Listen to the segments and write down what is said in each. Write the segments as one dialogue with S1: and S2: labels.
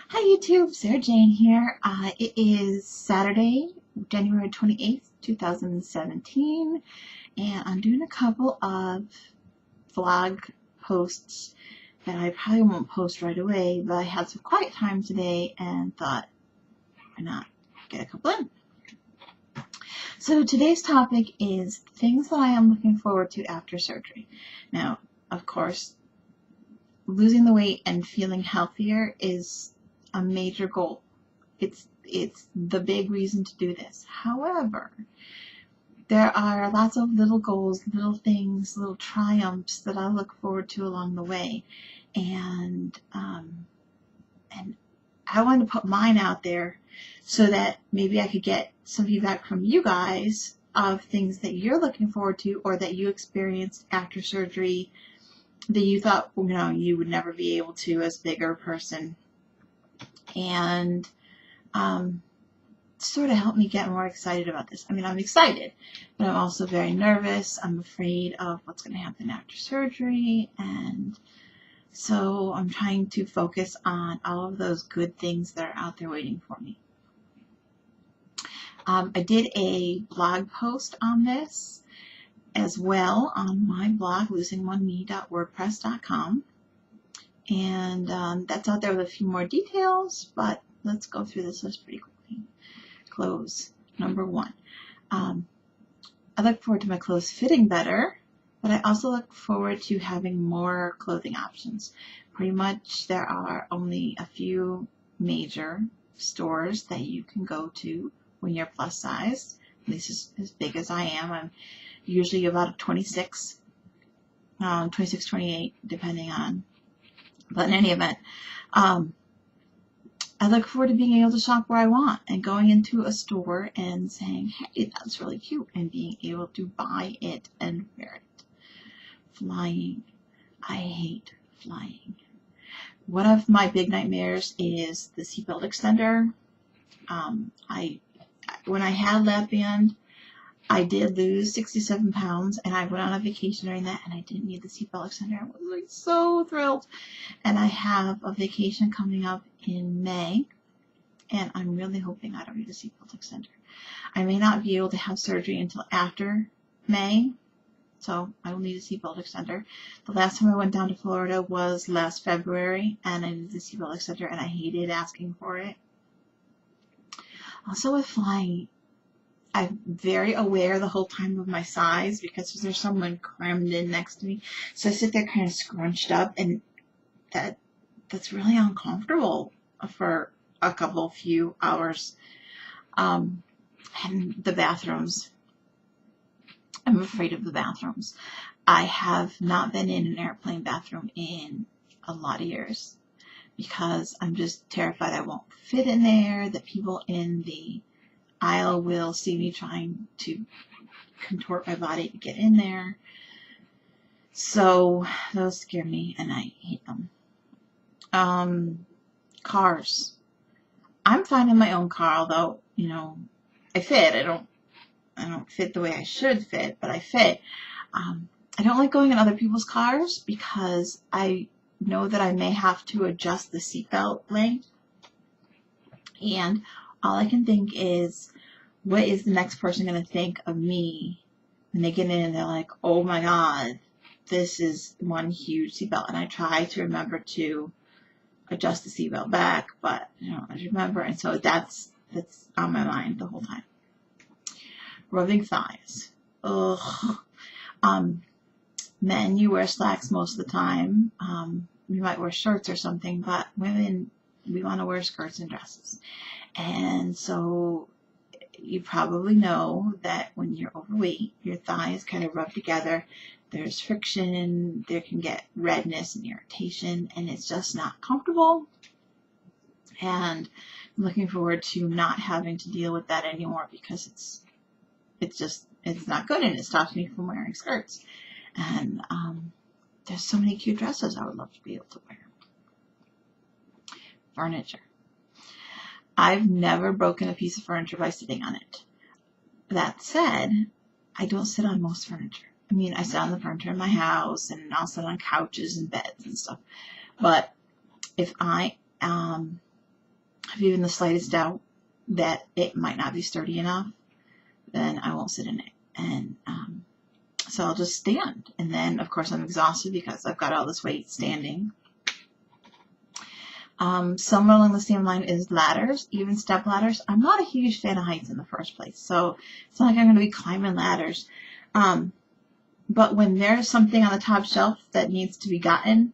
S1: Hi YouTube, Sarah Jane here. It is Saturday, January 28th, 2017, and I'm doing a couple of vlog posts that I probably won't post right away, but I had some quiet time today and thought, why not get a couple in? So today's topic is things that I am looking forward to after surgery. Now, of course, losing the weight and feeling healthier is a major goal. It's the big reason to do this. However, there are lots of little goals, little things, little triumphs that I look forward to along the way, and I want to put mine out there so that maybe I could get some feedback from you guys of things that you're looking forward to or that you experienced after surgery that you thought you would never be able to as a bigger person, and sort of helped me get more excited about this. I mean, I'm excited, but I'm also very nervous. I'm afraid of what's going to happen after surgery, and so I'm trying to focus on all of those good things that are out there waiting for me. I did a blog post on this as well on my blog, losingoneme.wordpress.com, and that's out there with a few more details, but let's go through this list pretty quickly. Clothes. Number one. I look forward to my clothes fitting better, but I also look forward to having more clothing options. Pretty much there are only a few major stores that you can go to when you're plus size, at least as big as I am. I'm usually about 26, 28, depending on, but in any event, I look forward to being able to shop where I want and going into a store and saying, hey, that's really cute, and being able to buy it and wear it. Flying. I hate flying. One of my big nightmares is the seatbelt extender. When I had lap band, I did lose 67 pounds, and I went on a vacation during that, and I didn't need the seatbelt extender. I was like so thrilled. And I have a vacation coming up in May, and I'm really hoping I don't need a seatbelt extender. I may not be able to have surgery until after May, so I will need a seatbelt extender. The last time I went down to Florida was last February, and I needed a seatbelt extender, and I hated asking for it. Also with flying, I'm very aware the whole time of my size because there's someone crammed in next to me. So I sit there kind of scrunched up, and that's really uncomfortable for a few hours. And the bathrooms, I'm afraid of the bathrooms. I have not been in an airplane bathroom in a lot of years because I'm just terrified I won't fit in there, that people in the aisle will see me trying to contort my body to get in there. So those scare me, and I hate them. Cars. I'm fine in my own car, although, I fit. I don't fit the way I should fit, but I fit. I don't like going in other people's cars because I know that I may have to adjust the seatbelt length, and all I can think is, what is the next person going to think of me when they get in and they're like, oh my God, this is one huge seatbelt. And I try to remember to adjust the seatbelt back, but I remember, and so that's on my mind the whole time. Rubbing thighs. Ugh. Men, you wear slacks most of the time. You might wear shirts or something, but women, we want to wear skirts and dresses. And so you probably know that when you're overweight, your thighs kind of rub together. There's friction, there can get redness and irritation, and it's just not comfortable. And I'm looking forward to not having to deal with that anymore because it's not good, and it stops me from wearing skirts. And there's so many cute dresses I would love to be able to wear. Furniture. I've never broken a piece of furniture by sitting on it. That said, I don't sit on most furniture. I mean, I sit on the furniture in my house, and I'll sit on couches and beds and stuff. But if I am have even the slightest doubt that it might not be sturdy enough, then I won't sit in it. And so I'll just stand. And then, of course, I'm exhausted because I've got all this weight standing. Somewhere along the same line is ladders, even step ladders. I'm not a huge fan of heights in the first place, so it's not like I'm going to be climbing ladders. But when there's something on the top shelf that needs to be gotten,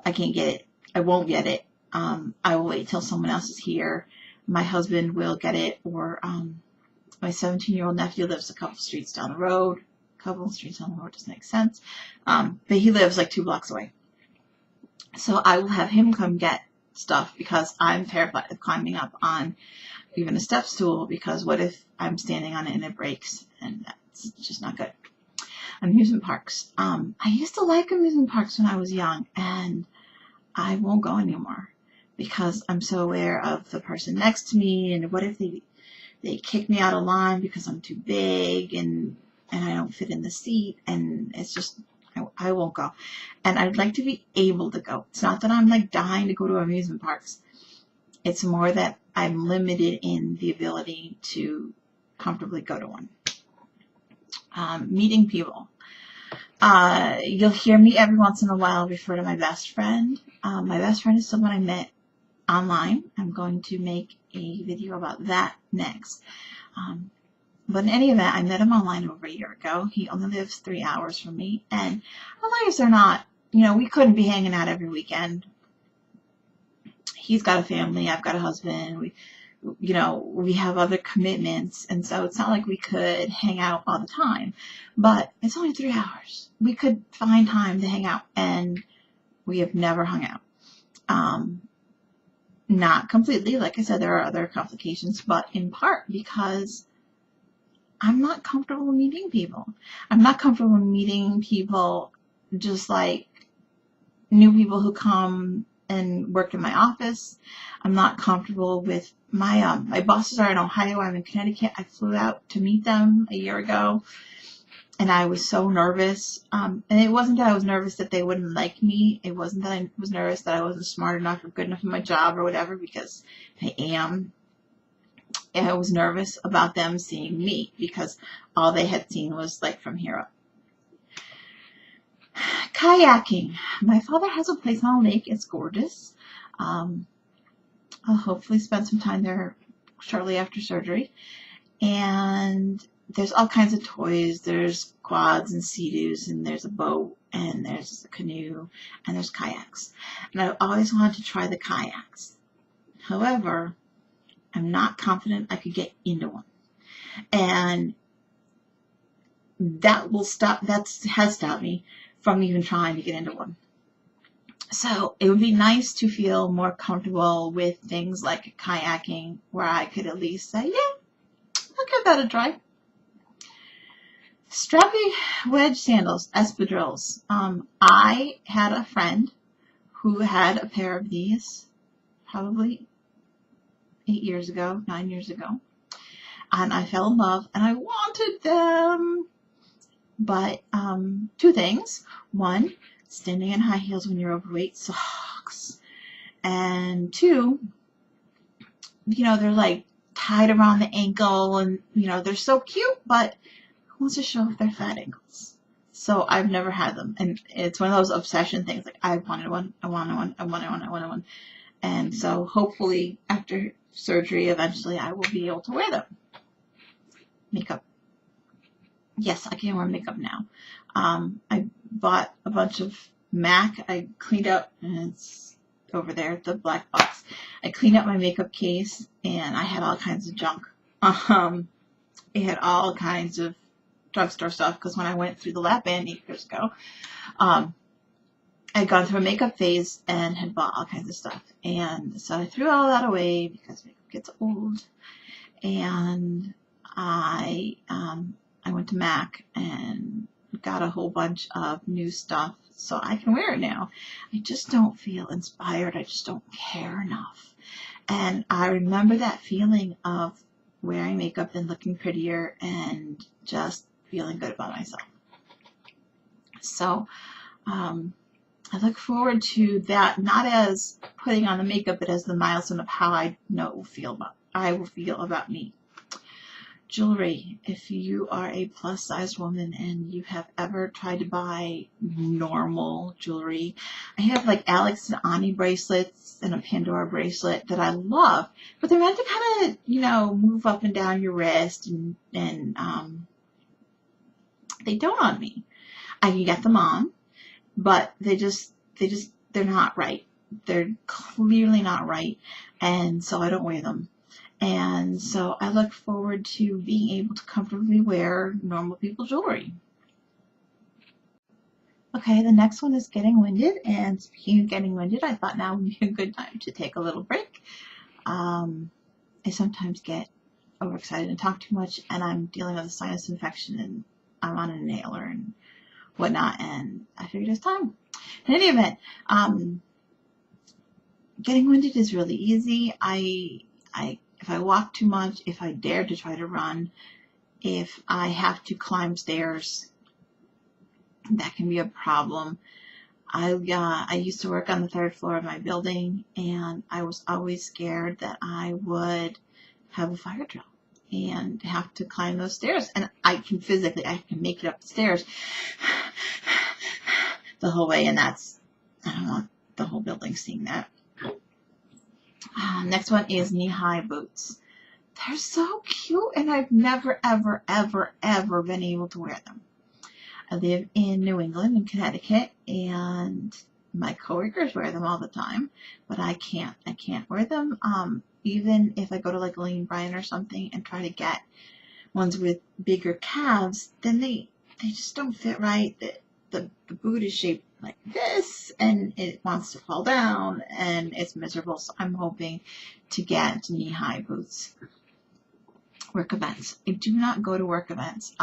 S1: I can't get it. I won't get it. I will wait till someone else is here. My husband will get it, or my 17-year-old nephew lives a couple streets down the road. Couple streets down the road doesn't make sense. But he lives like 2 blocks away. So I will have him come get stuff because I'm terrified of climbing up on even a step stool, because what if I'm standing on it and it breaks, and that's just not good. Amusement parks. I used to like amusement parks when I was young, and I won't go anymore because I'm so aware of the person next to me, and what if they kick me out of line because I'm too big and I don't fit in the seat, and it's just, I won't go. And I'd like to be able to go. It's not that I'm like dying to go to amusement parks. It's more that I'm limited in the ability to comfortably go to one. Meeting people. You'll hear me every once in a while refer to my best friend. My best friend is someone I met online. I'm going to make a video about that next. But in any event, I met him online over a year ago. He only lives 3 hours from me, and our lives are not, we couldn't be hanging out every weekend. He's got a family, I've got a husband, we have other commitments, and so it's not like we could hang out all the time. But it's only 3 hours. We could find time to hang out, and we have never hung out. Not completely, like I said, there are other complications, but in part because I'm not comfortable meeting people. I'm not comfortable meeting people just like new people who come and work in my office. I'm not comfortable with my bosses are in Ohio. I'm in Connecticut. I flew out to meet them a year ago, and I was so nervous. And it wasn't that I was nervous that they wouldn't like me. It wasn't that I was nervous that I wasn't smart enough or good enough in my job or whatever, because I am. And I was nervous about them seeing me because all they had seen was like from here up. Kayaking. My father has a place on a lake. It's gorgeous. I'll hopefully spend some time there shortly after surgery. And there's all kinds of toys. There's quads and sea-doos, and there's a boat, and there's a canoe, and there's kayaks. And I've always wanted to try the kayaks. However, I'm not confident I could get into one. And that has stopped me from even trying to get into one. So it would be nice to feel more comfortable with things like kayaking, where I could at least say, yeah, I'll give that a try. Strappy wedge sandals, espadrilles. I had a friend who had a pair of these probably 9 years ago, and I fell in love, and I wanted them. But 2 things. 1, standing in high heels when you're overweight sucks. And 2, they're like tied around the ankle, and they're so cute, but who wants to show off their fat ankles? So I've never had them, and it's one of those obsession things. Like, I wanted one. And so hopefully after surgery, eventually I will be able to wear them. Makeup. Yes, I can wear makeup now. I bought a bunch of MAC. I cleaned up, and it's over there, the black box. I cleaned up my makeup case, and I had all kinds of junk. It had all kinds of drugstore stuff, because when I went through the lap band 8 years ago, I'd gone through a makeup phase and had bought all kinds of stuff. And so I threw all that away because makeup gets old. And I went to MAC and got a whole bunch of new stuff so I can wear it now. I just don't feel inspired. I just don't care enough. And I remember that feeling of wearing makeup and looking prettier and just feeling good about myself. So, I look forward to that, not as putting on the makeup, but as the milestone of how I will feel about me. Jewelry. If you are a plus size woman and you have ever tried to buy normal jewelry, I have like Alex and Ani bracelets and a Pandora bracelet that I love, but they're meant to kind of, move up and down your wrist, and they don't on me. I can get them on, but they're not right. They're clearly not right, and so I don't wear them. And so I look forward to being able to comfortably wear normal people jewelry. Okay, the next one is getting winded. And speaking of getting winded, I thought now would be a good time to take a little break. I sometimes get overexcited and talk too much, and I'm dealing with a sinus infection, and I'm on an inhaler and whatnot, and I figured it's time. In any event, getting winded is really easy. If I walk too much, if I dare to try to run, if I have to climb stairs, that can be a problem. I used to work on the 3rd floor of my building, and I was always scared that I would have a fire drill and have to climb those stairs. And I can make it up the stairs the whole way, and I don't want the whole building seeing that. Next one is knee-high boots. They're so cute, and I've never, ever, ever, ever been able to wear them. I live in New England, in Connecticut, and my coworkers wear them all the time, but I can't. I can't wear them. Even if I go to like Lane Bryant or something and try to get ones with bigger calves, then they just don't fit right. The boot is shaped like this, and it wants to fall down, and it's miserable. So I'm hoping to get knee-high boots. Work events. I do not go to work events.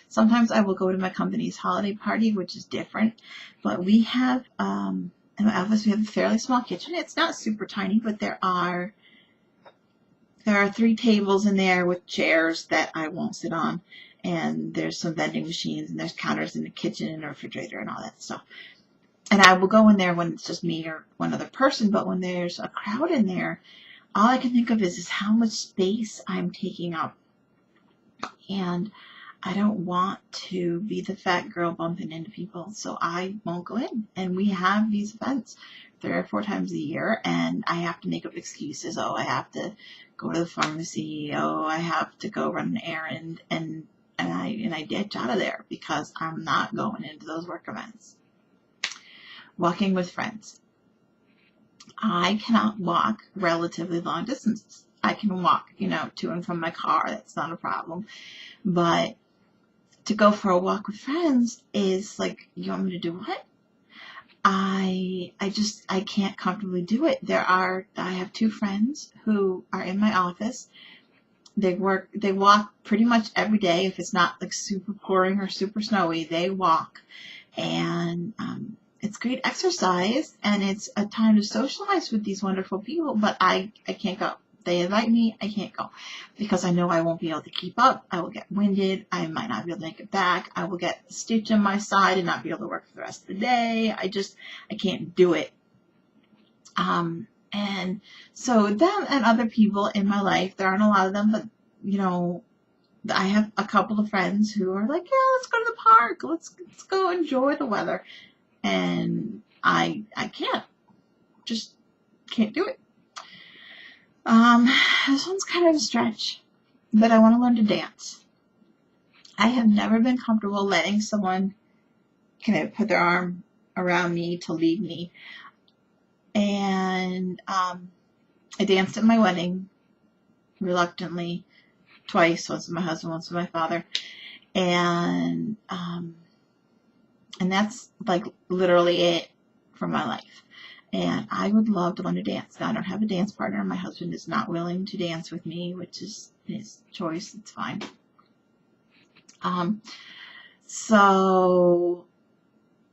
S1: Sometimes I will go to my company's holiday party, which is different. But we have, in my office, we have a fairly small kitchen. It's not super tiny, but there are 3 tables in there with chairs that I won't sit on. And there's some vending machines, and there's counters in the kitchen and a refrigerator and all that stuff. And I will go in there when it's just me or one other person, but when there's a crowd in there, all I can think of is how much space I'm taking up. And I don't want to be the fat girl bumping into people, so I won't go in. And we have these events 3 or 4 times a year, and I have to make up excuses. Oh, I have to go to the pharmacy. Oh, I have to go run an errand, and I ditch out of there because I'm not going into those work events. Walking with friends. I cannot walk relatively long distances. I can walk, to and from my car. That's not a problem. But to go for a walk with friends is like, you want me to do what? I can't comfortably do it. I have 2 friends who are in my office. They walk pretty much every day. If it's not like super pouring or super snowy, they walk. And it's great exercise, and it's a time to socialize with these wonderful people, but I can't go. They invite me, I can't go because I know I won't be able to keep up. I will get winded. I might not be able to make it back. I will get a stitch in my side and not be able to work for the rest of the day. I can't do it. And so them and other people in my life, there aren't a lot of them, but I have a couple of friends who are like, yeah, let's go to the park. Let's go enjoy the weather. And I just can't do it. This one's kind of a stretch, but I want to learn to dance. I have never been comfortable letting someone kind of put their arm around me to lead me. And I danced at my wedding reluctantly twice, once with my husband, once with my father. And that's like literally it for my life. And I would love to learn to dance. Now, I don't have a dance partner. My husband is not willing to dance with me, which is his choice. It's fine. So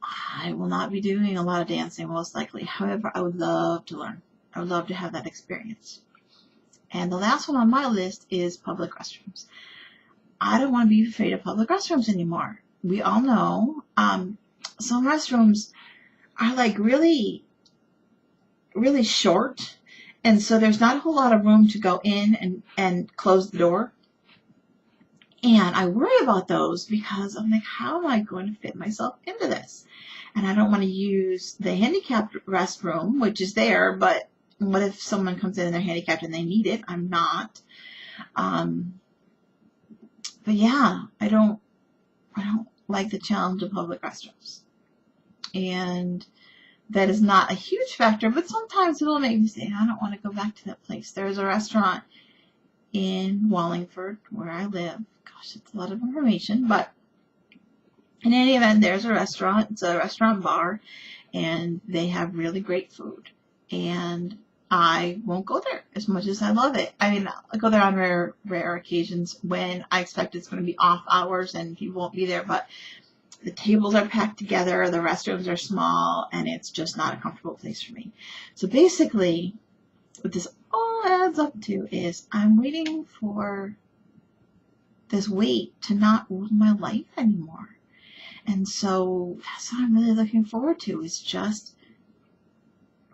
S1: I will not be doing a lot of dancing, most likely. However, I would love to learn. I would love to have that experience. And the last one on my list is public restrooms. I don't want to be afraid of public restrooms anymore. We all know some restrooms are like really, really short. And so there's not a whole lot of room to go in and close the door. And I worry about those because I'm like, how am I going to fit myself into this? And I don't want to use the handicapped restroom, which is there, but what if someone comes in and they're handicapped and they need it? I'm not. But yeah, I don't like the challenge of public restrooms. And that is not a huge factor, but sometimes it'll make me say, I don't want to go back to that place. There's a restaurant in Wallingford where I live. Gosh, it's a lot of information, but in any event, there's a restaurant. It's a restaurant bar, and they have really great food. And I won't go there as much as I love it. I mean, I'll go there on rare occasions when I expect it's going to be off hours and people won't be there, but the tables are packed together, the restrooms are small, and it's just not a comfortable place for me. So basically, what this all adds up to is I'm waiting for this weight to not rule my life anymore. And so that's what I'm really looking forward to, is just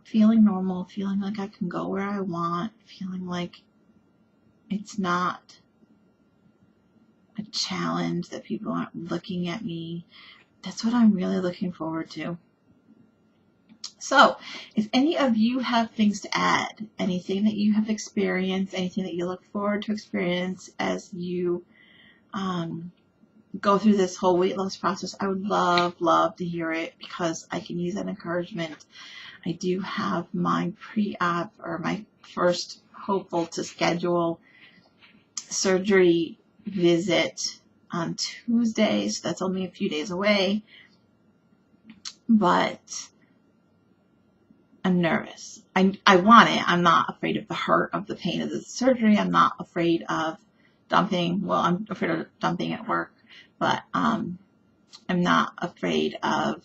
S1: feeling normal, feeling like I can go where I want, feeling like it's not a challenge, that people aren't looking at me. That's what I'm really looking forward to. So, if any of you have things to add, anything that you have experienced, anything that you look forward to experience as you go through this whole weight loss process, I would love to hear it, because I can use that encouragement. I do have my pre-op, or my first hopeful to schedule surgery visit on Tuesday, so that's only a few days away, but I'm nervous. I want it. I'm not afraid of the hurt, of the pain of the surgery. I'm not afraid of dumping. Well, I'm afraid of dumping at work, but I'm not afraid of,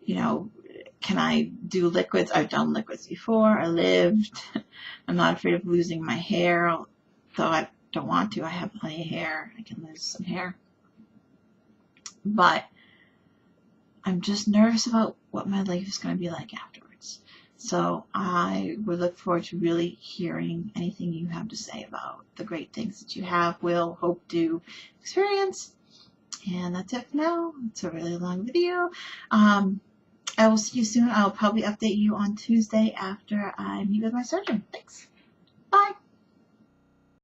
S1: can I do liquids? I've done liquids before. I lived. I'm not afraid of losing my hair, though I don't want to. I have plenty of hair. I can lose some hair. But I'm just nervous about what my life is going to be like afterwards. So I would look forward to really hearing anything you have to say about the great things that you have, will, hope to experience. And that's it for now. It's a really long video. I will see you soon. I'll probably update you on Tuesday after I meet with my surgeon. Thanks. Bye.